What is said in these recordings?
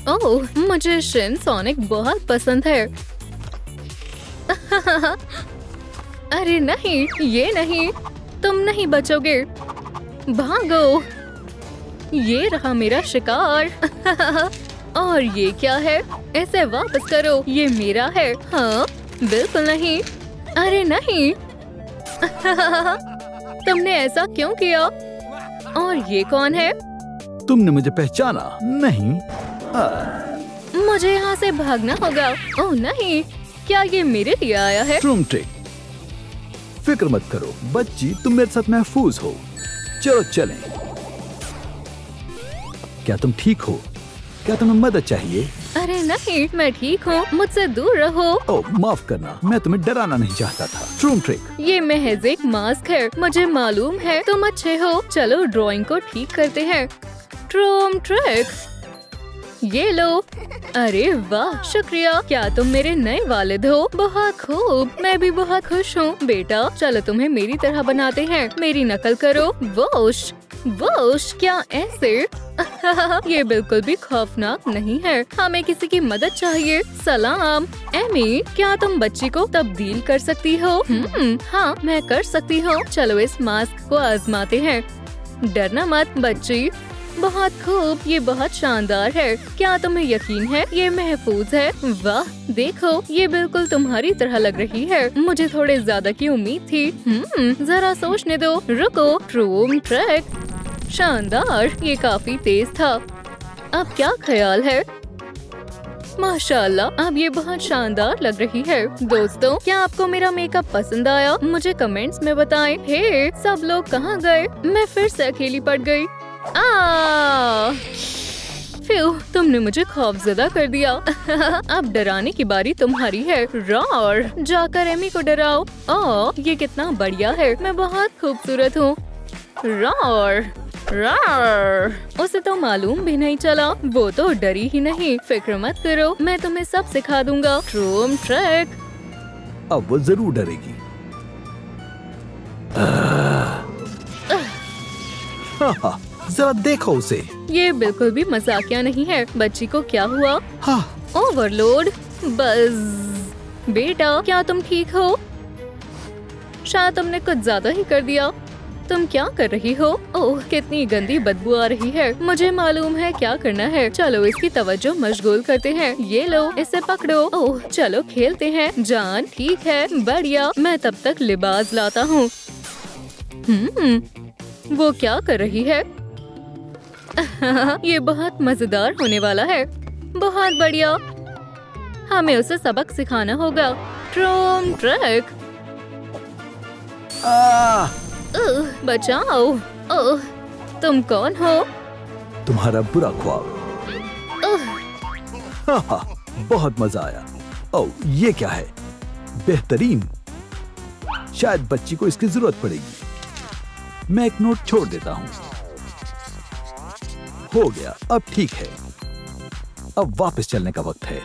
ओह, मुझे Shin sonic बहुत पसंद है। अरे नहीं, ये नहीं, तुम नहीं बचोगे, भागो। ये रहा मेरा शिकार। और ये क्या है? इसे वापस करो, ये मेरा है। हाँ, बिल्कुल नहीं। अरे नहीं। तुमने ऐसा क्यों किया? और ये कौन है? तुमने मुझे पहचाना नहीं? मुझे यहाँ से भागना होगा। ओह नहीं, क्या ये मेरे लिए आया है? ट्रूम ट्रिक, फिक्र मत करो बच्ची, तुम मेरे साथ महफूज हो। चलो चलें। क्या तुम ठीक हो? क्या तुम्हें मदद चाहिए? अरे नहीं, मैं ठीक हूँ, मुझसे दूर रहो। ओह माफ करना, मैं तुम्हें डराना नहीं चाहता था। ट्रूम ट्रिक, ये महज एक मास्क है, मुझे मालूम है तुम अच्छे हो। चलो ड्राइंग को ठीक करते हैं। ट्रूम ट्रिक, ये लो। अरे वाह, शुक्रिया। क्या तुम मेरे नए वालिद हो? बहुत खूब, मैं भी बहुत खुश हूँ। बेटा चलो तुम्हें मेरी तरह बनाते हैं, मेरी नकल करो। वोश वोश, क्या ऐसे? ये बिल्कुल भी खौफनाक नहीं है। हमें किसी की मदद चाहिए। सलाम एमी, क्या तुम बच्ची को तब्दील कर सकती हो? हाँ, मैं कर सकती हूँ। चलो इस मास्क को आजमाते हैं। डरना मत बच्ची। बहुत खूब, ये बहुत शानदार है। क्या तुम्हें यकीन है ये महफूज है? वाह, देखो ये बिल्कुल तुम्हारी तरह लग रही है। मुझे थोड़े ज्यादा की उम्मीद थी। जरा सोचने दो। रुको। ट्रूम ट्रिक, शानदार, ये काफी तेज था। अब क्या ख्याल है? माशाल्लाह, अब ये बहुत शानदार लग रही है। दोस्तों, क्या आपको मेरा मेकअप पसंद आया? मुझे कमेंट्स में बताएं। हे, सब लोग कहाँ गए? मैं फिर से अकेली पड़ गई। फ्यू, तुमने मुझे खौफजदा कर दिया। अब डराने की बारी तुम्हारी है। रॉर, जाकर एमी को डराओ। ओह, ये कितना बढ़िया है, मैं बहुत खूबसूरत हूँ। रॉर रॉर, उसे तो मालूम भी नहीं चला, वो तो डरी ही नहीं। फिक्र मत करो, मैं तुम्हें सब सिखा दूंगा। ट्रूम ट्रिक, अब वो जरूर डरेगी। जरा देखो उसे। ये बिल्कुल भी मजाकिया नहीं है। बच्ची को क्या हुआ? हाँ। ओवरलोड। बस बेटा, क्या तुम ठीक हो? शायद तुमने कुछ ज्यादा ही कर दिया। तुम क्या कर रही हो? ओह, कितनी गंदी बदबू आ रही है। मुझे मालूम है क्या करना है। चलो इसकी तवज्जो मशगूल करते हैं। ये लो, इसे पकड़ो। ओह, चलो खेलते हैं। जान ठीक है, बढ़िया। मैं तब तक लिबास लाता हूँ। वो क्या कर रही है? ये बहुत मजेदार होने वाला है। बहुत बढ़िया, हमें उसे सबक सिखाना होगा। ट्रूम ट्रिक, बचाओ। ओह, तुम कौन हो? तुम्हारा बुरा ख्वाब। बहुत मजा आया। ओह, ये क्या है? बेहतरीन, शायद बच्ची को इसकी जरूरत पड़ेगी। मैं एक नोट छोड़ देता हूँ। हो गया, अब ठीक है। अब वापस चलने का वक्त है।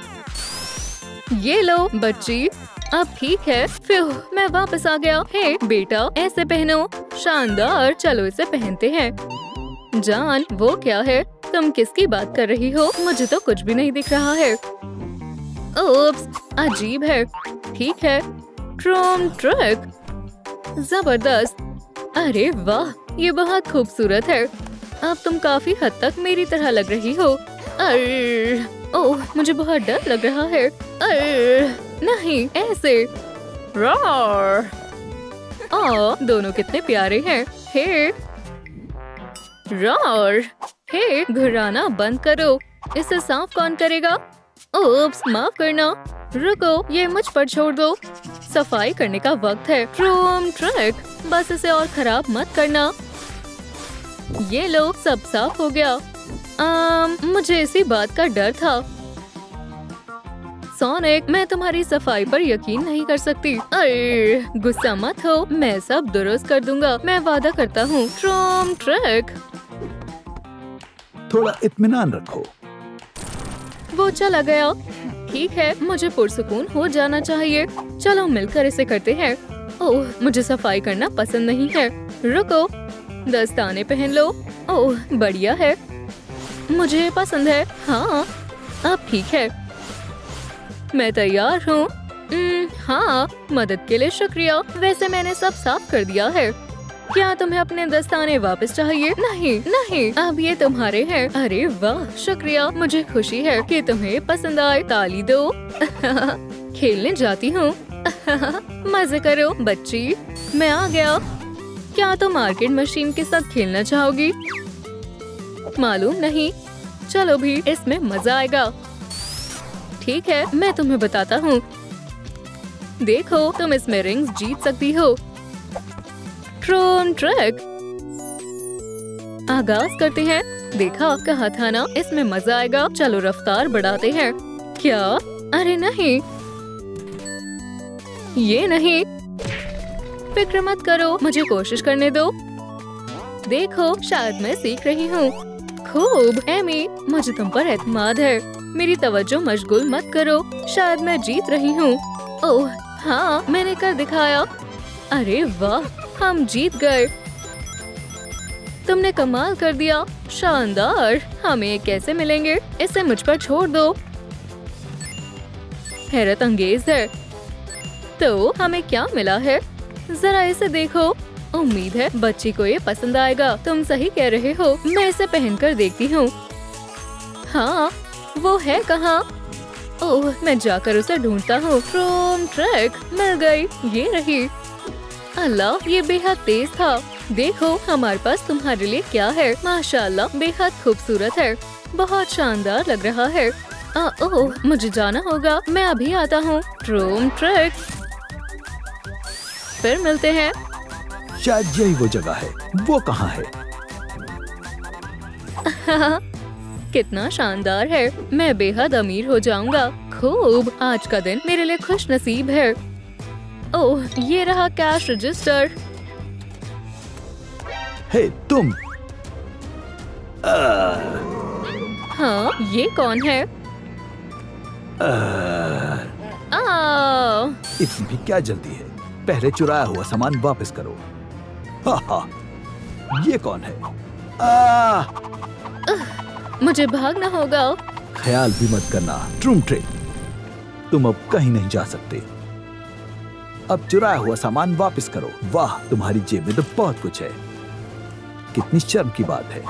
ये लो बच्ची, अब ठीक है। फिर मैं वापस आ गया। हे बेटा, ऐसे पहनो। शानदार, चलो इसे पहनते हैं। जान, वो क्या है? तुम किसकी बात कर रही हो? मुझे तो कुछ भी नहीं दिख रहा है। ओप्स, अजीब है। ठीक है, ट्रूम ट्रिक, जबरदस्त। अरे वाह, ये बहुत खूबसूरत है। अब तुम काफी हद तक मेरी तरह लग रही हो। ओह, मुझे बहुत डर लग रहा है। नहीं, ऐसे। रॉर। ओह, दोनों कितने प्यारे हैं। हे रॉर, हे, घुराना बंद करो। इसे साफ कौन करेगा? ओप्स, माफ करना। रुको, ये मुझ पर छोड़ दो। सफाई करने का वक्त है। ट्रूम ट्रिक, बस इसे और खराब मत करना। ये लो, सब साफ हो गया। मुझे इसी बात का डर था। सोनिक, मैं तुम्हारी सफाई पर यकीन नहीं कर सकती। अरे गुस्सा मत हो, मैं सब दुरुस्त कर दूंगा, मैं वादा करता हूँ। ट्रूम ट्रिक, थोड़ा इत्मीनान रखो। वो चला गया। ठीक है, मुझे पुरसुकून हो जाना चाहिए। चलो मिलकर इसे करते हैं। ओह, मुझे सफाई करना पसंद नहीं है। रुको, दस्ताने पहन लो। ओह, बढ़िया है, मुझे पसंद है। हाँ, अब ठीक है, मैं तैयार हूँ। हाँ, मदद के लिए शुक्रिया। वैसे मैंने सब साफ कर दिया है। क्या तुम्हें अपने दस्ताने वापस चाहिए? नहीं नहीं, अब ये तुम्हारे हैं। अरे वाह, शुक्रिया। मुझे खुशी है कि तुम्हें पसंद आए। ताली दो। खेलने जाती हूँ। मजे करो बच्ची। मैं आ गया। क्या तुम आर्केड मशीन के साथ खेलना चाहोगी? मालूम नहीं। चलो भी, इसमें मजा आएगा। ठीक है, मैं तुम्हें बताता हूँ। देखो, तुम इसमें रिंग्स जीत सकती हो। Drone track. आगाज करते हैं। देखा, कहा था ना, इसमें मजा आएगा। चलो रफ्तार बढ़ाते हैं। क्या? अरे नहीं, ये नहीं। फिक्र मत करो, मुझे कोशिश करने दो। देखो, शायद मैं सीख रही हूँ। खूब एमी, मुझे तुम पर एतमाद है। मेरी तवज्जो मशगूल मत करो। शायद मैं जीत रही हूँ। ओह हाँ, मैंने कर दिखाया। अरे वाह, हम जीत गए। तुमने कमाल कर दिया। शानदार। हमें कैसे मिलेंगे? इसे मुझ पर छोड़ दो। हैरत अंगेज है। तो हमें क्या मिला है? जरा इसे देखो। उम्मीद है बच्ची को ये पसंद आएगा। तुम सही कह रहे हो। मैं इसे पहनकर देखती हूँ। हाँ, वो है कहाँ? ओह, मैं जाकर उसे ढूंढता हूँ। ड्रोन ट्रैक मिल गई। ये रही। अल्लाह, ये बेहद तेज था। देखो, हमारे पास तुम्हारे लिए क्या है। माशाल्लाह, बेहद खूबसूरत है। बहुत शानदार लग रहा है। ओह, मुझे जाना होगा। मैं अभी आता हूँ। Drone track. फिर मिलते हैं। शायद यही वो जगह है। वो कहाँ है? कितना शानदार है। मैं बेहद अमीर हो जाऊंगा। खूब, आज का दिन मेरे लिए खुश नसीब है। ओह, ये रहा कैश रजिस्टर। हे तुम। हाँ, ये कौन है? इतनी भी क्या जल्दी है? पहले चुराया हुआ सामान वापस करो। हा, ये कौन है? मुझे भागना होगा। ख्याल भी मत करना ड्रूम ट्रिक। तुम अब कहीं नहीं जा सकते। अब चुराया हुआ सामान वापस करो। वाह, तुम्हारी जेब में तो बहुत कुछ है। कितनी शर्म की बात है।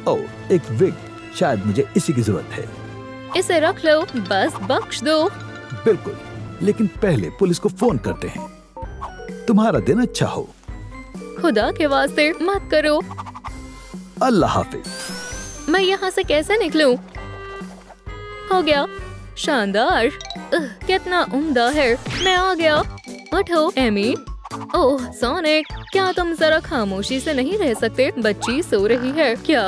ओह, एक विग। शायद मुझे इसी की जरूरत है। इसे रख लो, बस बख्श दो। बिल्कुल, लेकिन पहले पुलिस को फोन करते हैं। तुम्हारा दिन अच्छा हो। खुदा के वास्ते मत करो। अल्लाह हाफिज। मैं यहाँ से कैसे निकलूं? हो गया। शानदार। कितना उम्दा है। मैं आ गया। उठो एमी। ओह सोनिक, क्या तुम जरा खामोशी से नहीं रह सकते? बच्ची सो रही है क्या?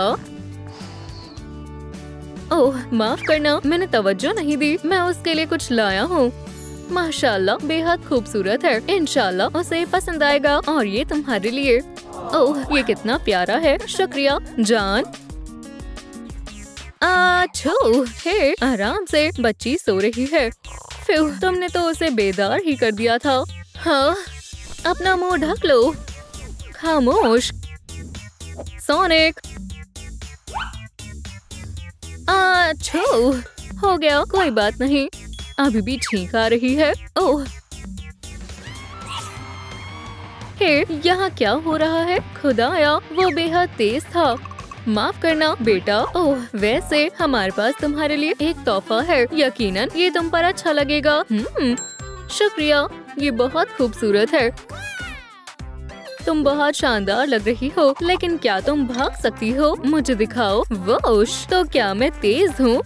ओह माफ करना, मैंने तवज्जो नहीं दी। मैं उसके लिए कुछ लाया हूँ। माशाल्लाह, बेहद खूबसूरत है। इंशाल्लाह उसे पसंद आएगा। और ये तुम्हारे लिए। ओह, ये कितना प्यारा है। शुक्रिया जान। आछो, हे आराम से। बच्ची सो रही है। फिर तुमने तो उसे बेदार ही कर दिया था। हाँ, अपना मुंह ढक लो। खामोश। सोनिक। आछो, हो गया। कोई बात नहीं। अभी भी छींक आ रही है। ओह हे, यहाँ क्या हो रहा है? खुदाया, वो बेहद तेज था। माफ करना बेटा। ओह, वैसे हमारे पास तुम्हारे लिए एक तोहफा है। यकीनन ये तुम पर अच्छा लगेगा। शुक्रिया, ये बहुत खूबसूरत है। तुम बहुत शानदार लग रही हो, लेकिन क्या तुम भाग सकती हो? मुझे दिखाओ। वोश, तो क्या मैं तेज हूँ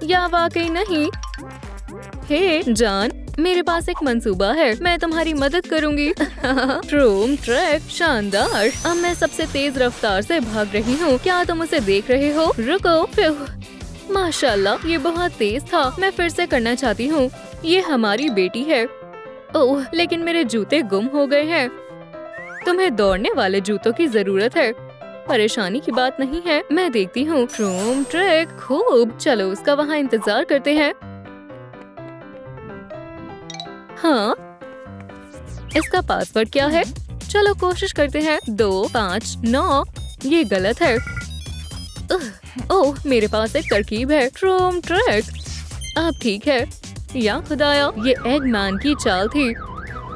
या वाकई नहीं? हे जान, मेरे पास एक मंसूबा है। मैं तुम्हारी मदद करूंगी। ड्रूम ट्रैक, शानदार। अब मैं सबसे तेज रफ्तार से भाग रही हूँ। क्या तुम उसे देख रहे हो? रुको। फिर माशाल्लाह, ये बहुत तेज था। मैं फिर से करना चाहती हूँ। ये हमारी बेटी है। ओह, लेकिन मेरे जूते गुम हो गए हैं। तुम्हें दौड़ने वाले जूतों की जरूरत है। परेशानी की बात नहीं है, मैं देखती हूँ। ड्रूम ट्रैक, खूब। चलो उसका वहाँ इंतजार करते हैं। हाँ, इसका पासवर्ड क्या है? चलो कोशिश करते हैं। 2 5 9। ये गलत है। ओह, मेरे पास एक तरकीब है, ट्रूम ट्रिक। अब ठीक है। या खुदाया, ये एगमैन की चाल थी।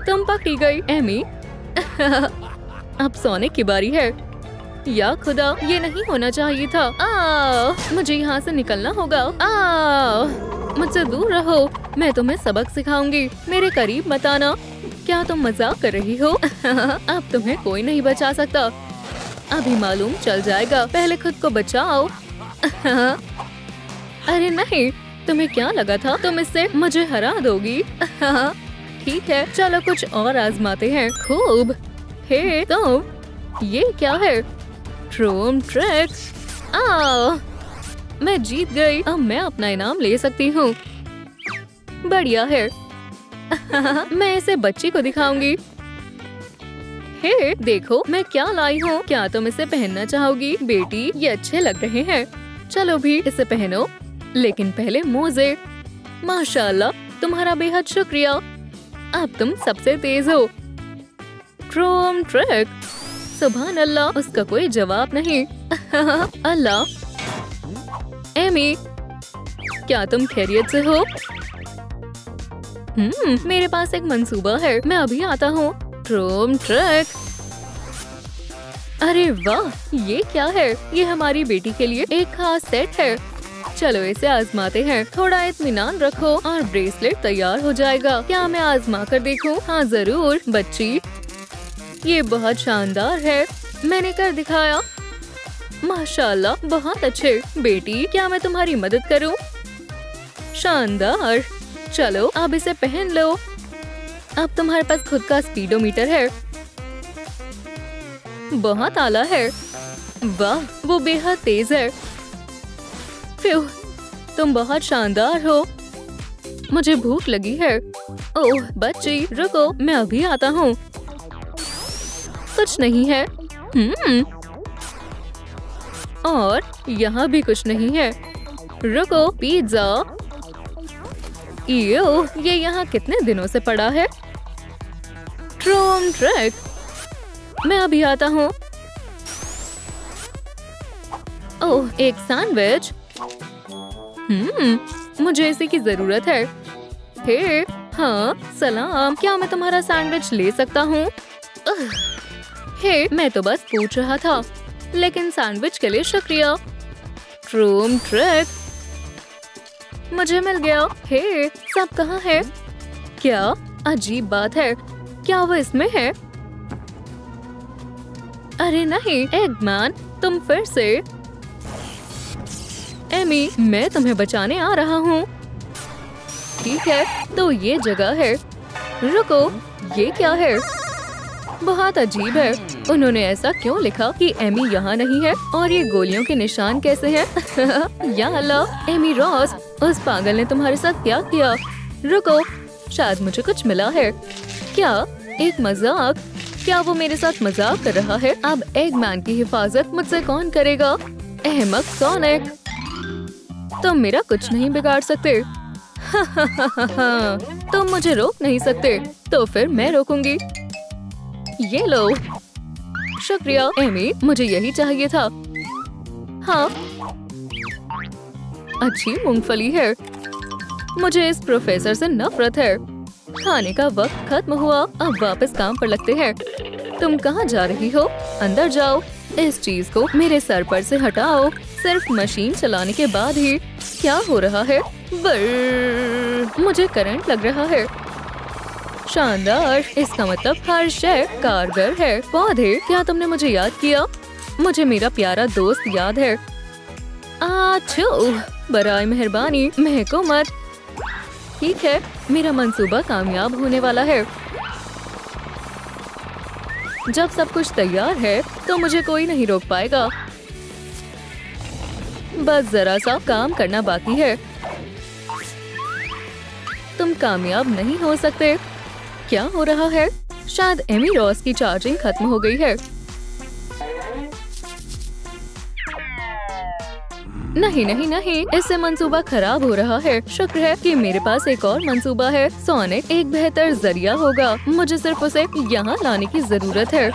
तुम पकड़ी गई एमी। अब सोने की बारी है। या खुदा, ये नहीं होना चाहिए था। मुझे यहाँ से निकलना होगा। मुझसे दूर रहो, मैं तुम्हें सबक सिखाऊंगी। मेरे करीब मत आना। क्या तुम मजाक कर रही हो? अब तुम्हें कोई नहीं बचा सकता। अभी मालूम चल जाएगा। पहले खुद को बचाओ। अरे नहीं, तुम्हें क्या लगा था तुम इससे मुझे हरा दोगी? ठीक है, चलो कुछ और आजमाते हैं। खूब। हे तुम, ये क्या है? ट्रूम ट्रिक। मैं जीत गई। अब मैं अपना इनाम ले सकती हूँ। बढ़िया है। मैं इसे बच्ची को दिखाऊंगी। हे देखो, मैं क्या लाई हूँ। क्या तुम इसे पहनना चाहोगी बेटी? ये अच्छे लग रहे हैं। चलो भी इसे पहनो, लेकिन पहले मोजे। माशाल्लाह, तुम्हारा बेहद शुक्रिया। अब तुम सबसे तेज हो। ट्रूम ट्रिक। सुभान अल्लाह, उसका कोई जवाब नहीं। अल्लाह। एमी, क्या तुम खैरियत से हो? मेरे पास एक मंसूबा है। मैं अभी आता हूँ। ट्रूम ट्रिक। अरे वाह, ये क्या है? ये हमारी बेटी के लिए एक खास सेट है। चलो इसे आजमाते हैं। थोड़ा इत्मीनान रखो और ब्रेसलेट तैयार हो जाएगा। क्या मैं आजमा कर देखूं? हाँ जरूर बच्ची, ये बहुत शानदार है। मैंने कर दिखाया। माशाल्लाह, बहुत अच्छे। बेटी, क्या मैं तुम्हारी मदद करूं? शानदार। चलो अब इसे पहन लो। अब तुम्हारे पास खुद का स्पीडोमीटर है। बहुत आला है। वाह, वो बेहद तेज है। तुम बहुत शानदार हो। मुझे भूख लगी है। ओह बच्ची, रुको, मैं अभी आता हूँ। कुछ नहीं है। और यहाँ भी कुछ नहीं है। रुको, पिज्जा। ये यहाँ कितने दिनों से पड़ा है? ट्रूम ट्रिक। मैं अभी आता हूँ। ओह, एक सैंडविच। मुझे इसी की जरूरत है। हे, हाँ सलाम, क्या मैं तुम्हारा सैंडविच ले सकता हूँ? हे, मैं तो बस पूछ रहा था, लेकिन सैंडविच के लिए शुक्रिया। ट्रूम ट्रिक। मुझे मिल गया। हे, सब कहाँ है? क्या अजीब बात है। क्या वो इसमें है? अरे नहीं, एगमैन, तुम फिर से। एमी, मैं तुम्हें बचाने आ रहा हूँ। ठीक है, तो ये जगह है। रुको, ये क्या है? बहुत अजीब है। उन्होंने ऐसा क्यों लिखा कि एमी यहाँ नहीं है? और ये गोलियों के निशान कैसे हैं? या अल्लाह, एमी रॉस, उस पागल ने तुम्हारे साथ क्या किया? रुको, शायद मुझे कुछ मिला है। क्या एक मजाक? क्या वो मेरे साथ मजाक कर रहा है? अब एगमैन की हिफाजत मुझसे कौन करेगा? अहमक सोनिक, तुम मेरा कुछ नहीं बिगाड़ सकते। तुम मुझे रोक नहीं सकते, तो फिर मैं रोकूंगी। ये लो। शुक्रिया एमी, मुझे यही चाहिए था। हाँ, अच्छी मूंगफली है। मुझे इस प्रोफेसर से नफरत है। खाने का वक्त खत्म हुआ, अब वापस काम पर लगते हैं। तुम कहाँ जा रही हो? अंदर जाओ। इस चीज को मेरे सर पर से हटाओ। सिर्फ मशीन चलाने के बाद ही। क्या हो रहा है? बर्र, मुझे करंट लग रहा है। शानदार, इसका मतलब हर शय कारगर है। पौधे, क्या तुमने मुझे याद किया? मुझे मेरा प्यारा दोस्त याद है। आछू, बराए मेहरबानी, महको मत। ठीक है, मेरा मंसूबा कामयाब होने वाला है। जब सब कुछ तैयार है, तो मुझे कोई नहीं रोक पाएगा। बस जरा सा काम करना बाकी है। तुम कामयाब नहीं हो सकते। क्या हो रहा है? शायद एमी रॉस की चार्जिंग खत्म हो गई है। नहीं नहीं नहीं, इससे मंसूबा खराब हो रहा है। शुक्र है कि मेरे पास एक और मंसूबा है। सोनिक एक बेहतर जरिया होगा, मुझे सिर्फ उसे यहाँ लाने की जरूरत है।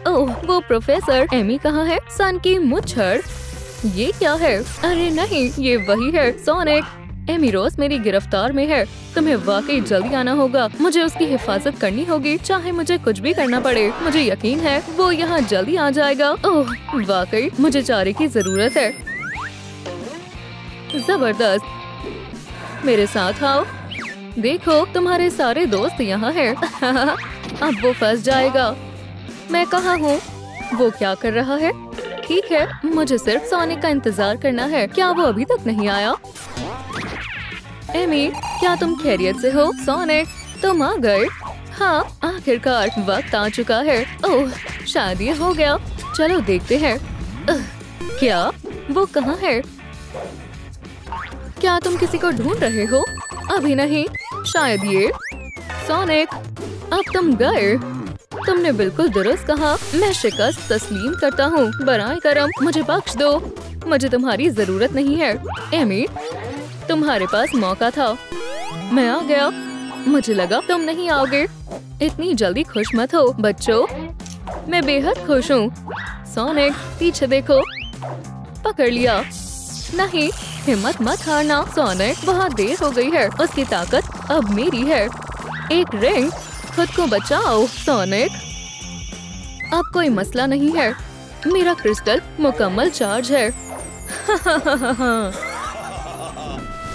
ओह, वो प्रोफेसर एमी कहाँ है? सन की मुच्छड़, ये क्या है? अरे नहीं, ये वही है सोनिक। एमी रोज मेरी गिरफ्तार में है। तुम्हें वाकई जल्दी आना होगा। मुझे उसकी हिफाजत करनी होगी, चाहे मुझे कुछ भी करना पड़े। मुझे यकीन है वो यहाँ जल्दी आ जाएगा। ओह, वाकई मुझे चारे की जरूरत है। जबरदस्त, मेरे साथ आओ। देखो, तुम्हारे सारे दोस्त यहाँ हैं। अब वो फंस जाएगा। मैं कहाँ हूँ? वो क्या कर रहा है? ठीक है, मुझे सिर्फ सोनिक का इंतजार करना है। क्या वो अभी तक नहीं आया? एमी, क्या तुम खैरियत से हो? सोनिक, तुम आ गए? हाँ, आखिरकार वक्त आ चुका है। ओह, शायद ये हो गया। चलो देखते हैं। क्या वो कहाँ है? क्या तुम किसी को ढूंढ रहे हो? अभी नहीं, शायद ये। सोनिक, अब तुम गए। तुमने बिल्कुल दुरुस्त कहा। मैं शिकस्त तस्लीम करता हूँ। बराए करम, मुझे बख्श दो। मुझे तुम्हारी जरूरत नहीं है। एमी, तुम्हारे पास मौका था। मैं आ गया। मुझे लगा तुम नहीं आओगे। इतनी जल्दी खुश मत हो बच्चों। मैं बेहद खुश हूँ। सोनिक, पीछे देखो। पकड़ लिया। नहीं, हिम्मत मत हारना। सोनिक, बहुत देर हो गई है। उसकी ताकत अब मेरी है। एक रिंग, खुद को बचाओ। सोनिक, अब कोई मसला नहीं है। मेरा क्रिस्टल मुकम्मल चार्ज है।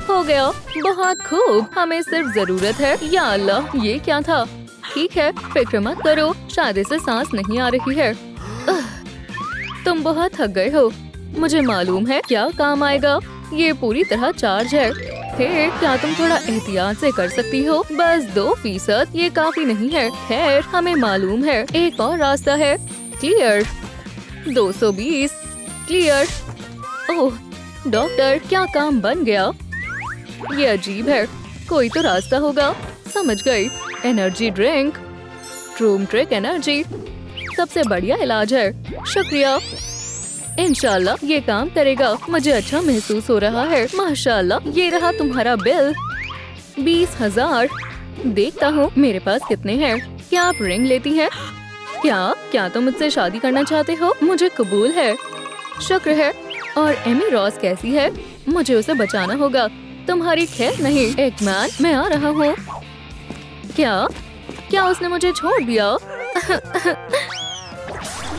हो गया, बहुत खूब। हमें सिर्फ जरूरत है। या अल्लाह, ये क्या था? ठीक है, फिक्र मत करो, शायद इसे सांस नहीं आ रही है। तुम बहुत थक गए हो। मुझे मालूम है क्या काम आएगा। ये पूरी तरह चार्ज है। हे, क्या तुम थोड़ा एहतियात से कर सकती हो? बस 2%, ये काफी नहीं है। खैर, हमें मालूम है एक और रास्ता है। क्लियर। 220, क्लियर। ओह डॉक्टर, क्या काम बन गया? ये अजीब है। कोई तो रास्ता होगा। समझ गई। एनर्जी ड्रिंक, ट्रूम ट्रिक एनर्जी, सबसे बढ़िया इलाज है। शुक्रिया। इंशाल्लाह ये काम करेगा। मुझे अच्छा महसूस हो रहा है। माशाल्लाह, ये रहा तुम्हारा बिल। 20,000। देखता हूँ मेरे पास कितने हैं। क्या आप रिंग लेती हैं? क्या तुम मुझसे शादी करना चाहते हो? मुझे कबूल है। शुक्र है। और एमी रॉस कैसी है? मुझे उसे बचाना होगा। तुम्हारी खैर नहीं। एगमैन, मैं आ रहा हूँ। क्या उसने मुझे छोड़ दिया?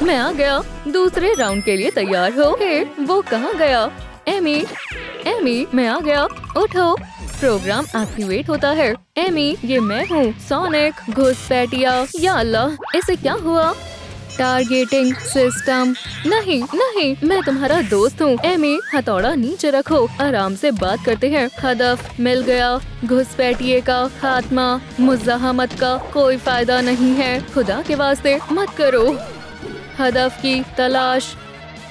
मैं आ गया। दूसरे राउंड के लिए तैयार हो? वो कहाँ गया? एमी, मैं आ गया। उठो। प्रोग्राम एक्टिवेट होता है। एमी, ये मैं हूँ। सोनिक, घुसपैठिया। या अल्लाह, इसे क्या हुआ? Targeting system. नहीं, मैं तुम्हारा दोस्त हूँ। एमी, हथौड़ा नीचे रखो। आराम से बात करते हैं। हदफ मिल गया। घुसपैठिए का खात्मा। मुज़ाहमत का कोई फायदा नहीं है। खुदा के वास्ते मत करो। हदफ की तलाश।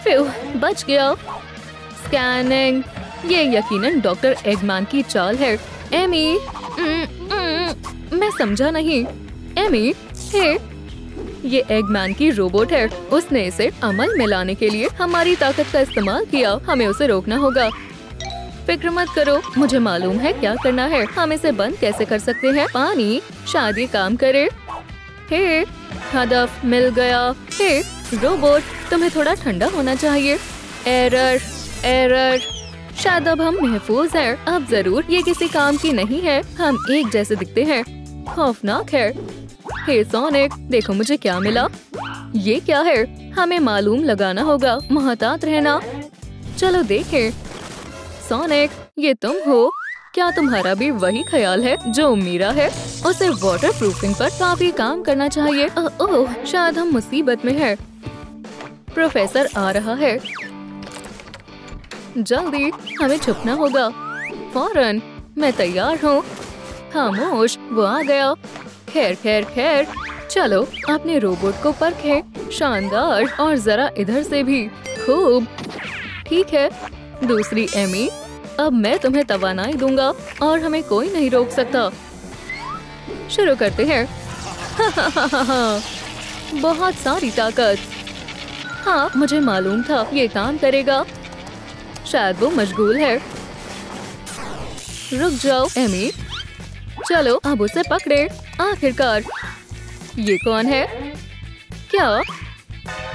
फिर बच गया। स्कैनिंग। ये यकीनन डॉक्टर एगमैन की चाल है। एमी, मैं समझा नहीं। एमी, ये एगमैन की रोबोट है। उसने इसे अमल में लाने के लिए हमारी ताकत का इस्तेमाल किया। हमें उसे रोकना होगा। फिक्र मत करो, मुझे मालूम है क्या करना है। हम इसे बंद कैसे कर सकते हैं? पानी, शायद ये काम करे। हदफ मिल गया। रोबोट, तुम्हें थोड़ा ठंडा होना चाहिए। एरर। शायद अब हम महफूज हैं। अब जरूर ये किसी काम की नहीं है। हम एक जैसे दिखते हैं। खौफनाक है। हे सोनिक, देखो मुझे क्या मिला। ये क्या है? हमें मालूम लगाना होगा। मुहतात रहना। चलो देखें। सोनिक, ये तुम हो? क्या तुम्हारा भी वही ख्याल है जो मेरा है? उसे वाटर प्रूफिंग पर काफी काम करना चाहिए। ओह, शायद हम मुसीबत में हैं। प्रोफेसर आ रहा है। जल्दी, हमें छुपना होगा। फौरन, मैं तैयार हूँ। खामोश, वो आ गया। खैर, चलो अपने रोबोट को परखें। शानदार। और जरा इधर से भी। खूब। ठीक है। दूसरी एमी, अब मैं तुम्हें तवानाई दूंगा और हमें कोई नहीं रोक सकता। शुरू करते हैं। बहुत सारी ताकत। हाँ, मुझे मालूम था ये काम करेगा। शायद वो मशगूल है। रुक जाओ एमी, चलो अब उसे पकड़े। आखिरकार। ये कौन है? क्या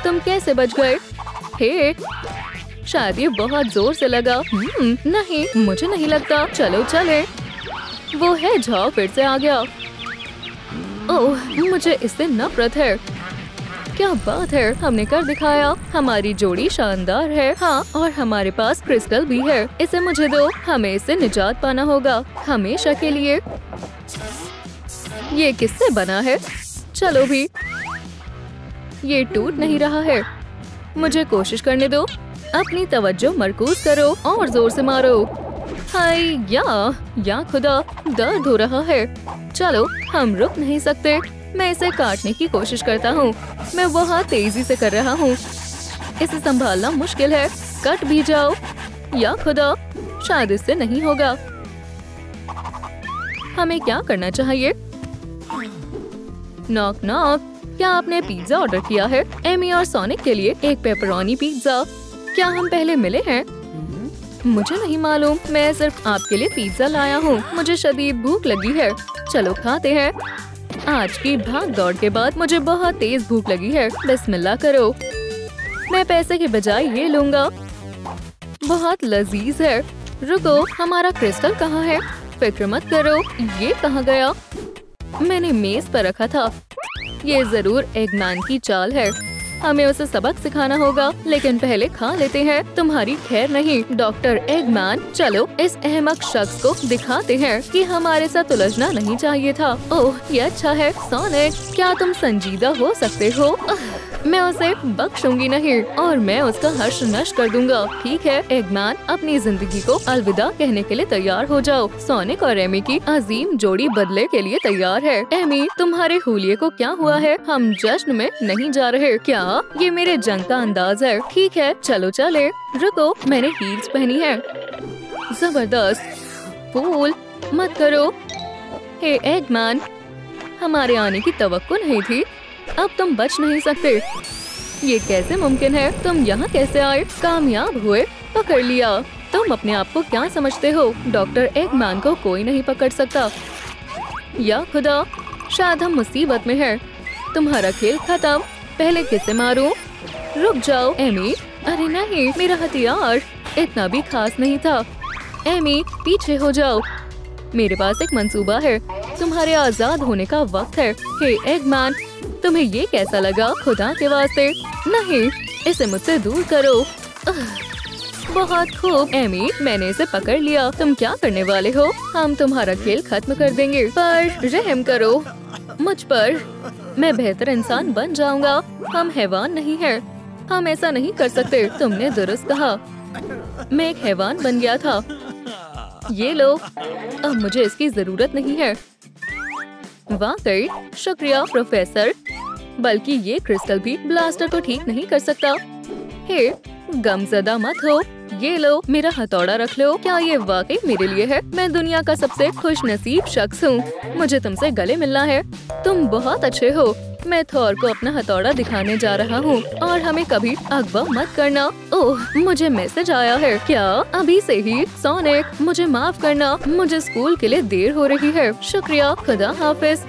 तुम कैसे बच गए? हे, शायद ये बहुत जोर से लगा। नहीं, मुझे नहीं लगता। चलो चले। वो है जाओ, फिर से आ गया। ओह, मुझे इससे नफरत है। क्या बात है, हमने कर दिखाया। हमारी जोड़ी शानदार है। हाँ, और हमारे पास क्रिस्टल भी है। इसे मुझे दो, हमें इससे निजात पाना होगा हमेशा के लिए। ये किससे बना है? चलो भी। ये टूट नहीं रहा है। मुझे कोशिश करने दो। अपनी तवज्जो मरकूज करो और जोर से मारो। हाय या खुदा, दर्द हो रहा है। चलो, हम रुक नहीं सकते। मैं इसे काटने की कोशिश करता हूँ। मैं बहुत तेजी से कर रहा हूँ। इसे संभालना मुश्किल है। कट भी जाओ। या खुदा, शायद इससे नहीं होगा। हमें क्या करना चाहिए? Knock knock. क्या आपने पिज्जा ऑर्डर किया है? एमी और सोनिक के लिए एक पेपरोनी पिज्जा। क्या हम पहले मिले हैं? मुझे नहीं मालूम। मैं सिर्फ आपके लिए पिज्जा लाया हूँ। मुझे शदीद भूख लगी है। चलो खाते हैं। आज की भाग दौड़ के बाद मुझे बहुत तेज भूख लगी है। बिस्मिल्लाह करो। मैं पैसे के बजाय ये लूंगा। बहुत लजीज है। रुको, हमारा क्रिस्टल कहाँ है? फिक्र मत करो। ये कहाँ गया? मैंने मेज पर रखा था। ये जरूर एगमैन की चाल है। हमें उसे सबक सिखाना होगा, लेकिन पहले खा लेते हैं। तुम्हारी खैर नहीं, डॉक्टर एगमैन। चलो इस अहमक शख्स को दिखाते हैं कि हमारे साथ उलझना नहीं चाहिए था। ओह, ये अच्छा है। सोनिक, क्या तुम संजीदा हो सकते हो? मैं उसे बख्शूंगी नहीं और मैं उसका हर्ष नष्ट कर दूंगा। ठीक है एगमैन, अपनी जिंदगी को अलविदा कहने के लिए तैयार हो जाओ। सोनिक और एमी की अजीम जोड़ी बदले के लिए तैयार है। एमी, तुम्हारे हुलिये को क्या हुआ है? हम जश्न में नहीं जा रहे क्या? ये मेरे जंग का अंदाज है। ठीक है, चलो चले। रुको, मैंने हील्स पहनी है। जबरदस्त। फूल मत करो। हे एगमैन, हमारे आने की तवक्को नहीं थी। अब तुम बच नहीं सकते। ये कैसे मुमकिन है? तुम यहाँ कैसे आए? कामयाब हुए? पकड़ लिया। तुम अपने आप को क्या समझते हो? डॉक्टर एगमैन को कोई नहीं पकड़ सकता। या खुदा, शायद हम मुसीबत में हैं। तुम्हारा खेल खत्म। पहले किसे मारूं? रुक जाओ एमी। अरे नहीं, मेरा हथियार इतना भी खास नहीं था। एमी, पीछे हो जाओ। मेरे पास एक मंसूबा है। तुम्हारे आजाद होने का वक्त है। हे एगमैन, तुम्हें ये कैसा लगा? खुदा के वास्ते नहीं, इसे मुझसे दूर करो। बहुत खूब एमी, मैंने इसे पकड़ लिया। तुम क्या करने वाले हो? हम तुम्हारा खेल खत्म कर देंगे, पर रहम करो मुझ पर। मैं बेहतर इंसान बन जाऊंगा। हम हैवान नहीं हैं। हम ऐसा नहीं कर सकते। तुमने दुरुस्त कहा। मैं एक हैवान बन गया था। ये लो, अब मुझे इसकी जरूरत नहीं है। वाकई शुक्रिया प्रोफेसर। बल्कि ये क्रिस्टल भी ब्लास्टर को ठीक नहीं कर सकता। हे, गमज़दा मत हो। ये लो, मेरा हथौड़ा रख लो। क्या ये वाकई मेरे लिए है? मैं दुनिया का सबसे खुश नसीब शख्स हूँ। मुझे तुमसे गले मिलना है। तुम बहुत अच्छे हो। मैं थॉर को अपना हथौड़ा दिखाने जा रहा हूँ और हमें कभी अगवा मत करना। ओह, मुझे मैसेज आया है। क्या अभी से ही? सोनिक, मुझे माफ करना। मुझे स्कूल के लिए देर हो रही है। शुक्रिया, खुदा हाफिज।